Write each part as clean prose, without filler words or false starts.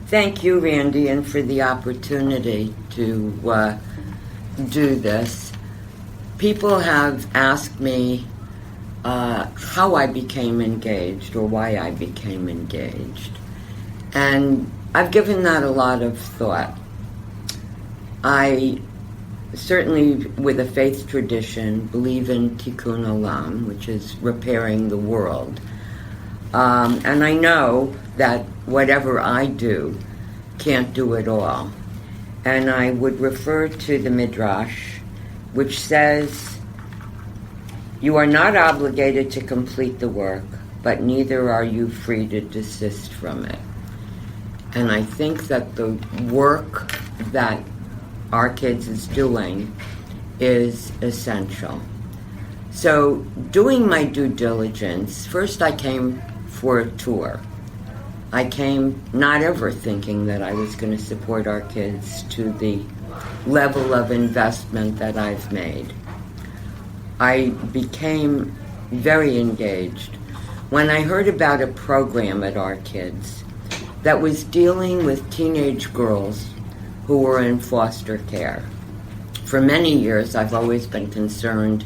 Thank you, Randy, and for the opportunity to do this. People have asked me how I became engaged or why I became engaged. And I've given that a lot of thought. I certainly, with a faith tradition, believe in tikkun olam, which is repairing the world. And I know that whatever I do can't do it all. And I would refer to the Midrash, which says, "You are not obligated to complete the work, but neither are you free to desist from it." And I think that the work that our kids is doing is essential. So doing my due diligence, first I came for a tour. I came not ever thinking that I was going to support our kids to the level of investment that I've made. I became very engaged when I heard about a program at our kids that was dealing with teenage girls who were in foster care. For many years, I've always been concerned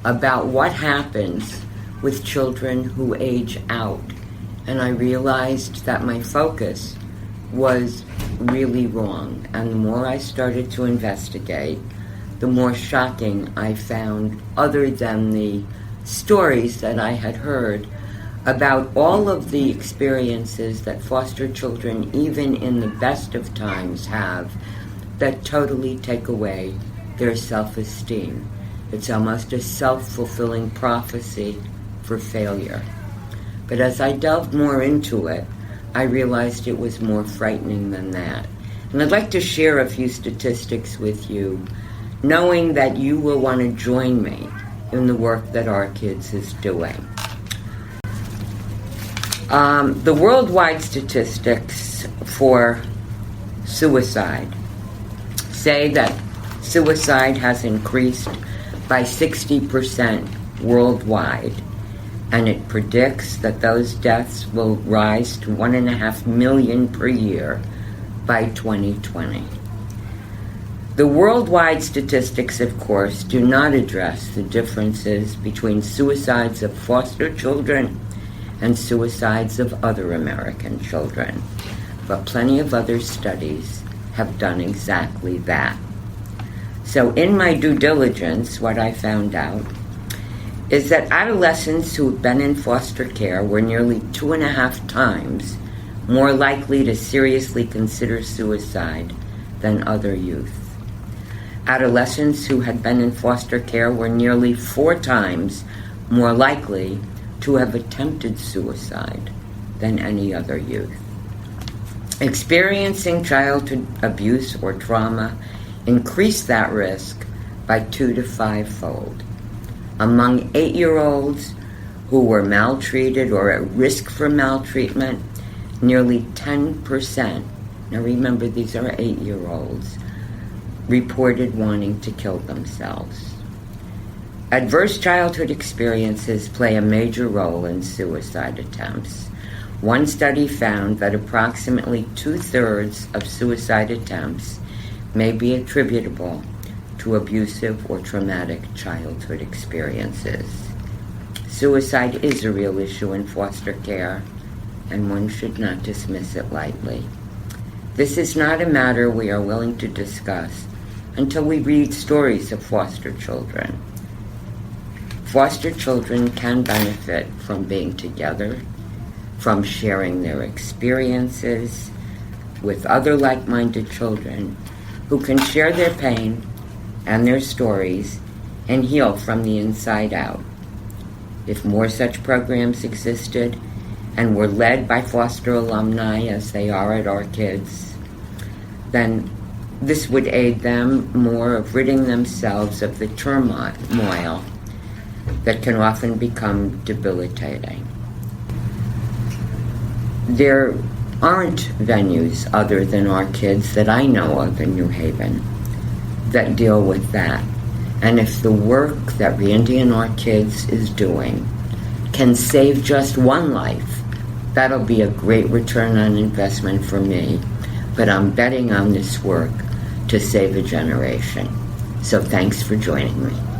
about what happens with children who age out. And I realized that my focus was really wrong. And the more I started to investigate, the more shocking I found, other than the stories that I had heard about all of the experiences that foster children, even in the best of times, have that totally take away their self-esteem. It's almost a self-fulfilling prophecy for failure. But as I delved more into it, I realized it was more frightening than that. And I'd like to share a few statistics with you, knowing that you will want to join me in the work that our kids is doing. The worldwide statistics for suicide say that suicide has increased by 60% worldwide, and it predicts that those deaths will rise to 1.5 million per year by 2020. The worldwide statistics, of course, do not address the differences between suicides of foster children and suicides of other American children, but plenty of other studies have done exactly that. So in my due diligence, what I found out is that adolescents who have been in foster care were nearly 2.5 times more likely to seriously consider suicide than other youth. Adolescents who had been in foster care were nearly 4 times more likely to have attempted suicide than any other youth. Experiencing childhood abuse or trauma increased that risk by 2 to 5-fold. Among 8-year-olds who were maltreated or at risk for maltreatment, nearly 10%, now remember these are 8-year-olds, reported wanting to kill themselves. Adverse childhood experiences play a major role in suicide attempts. One study found that approximately 2/3 of suicide attempts may be attributable to abusive or traumatic childhood experiences. Suicide is a real issue in foster care, and one should not dismiss it lightly. This is not a matter we are willing to discuss until we read stories of foster children. Foster children can benefit from being together, from sharing their experiences with other like-minded children who can share their pain and their stories and heal from the inside out. If more such programs existed and were led by foster alumni as they are at our kids, then this would aid them more of ridding themselves of the turmoil that can often become debilitating. There aren't venues other than our kids that I know of in New Haven that deal with that. And if the work that Randy and our kids is doing can save just one life that'll be a great return on investment for me. But I'm betting on this work to save a generation. So thanks for joining me.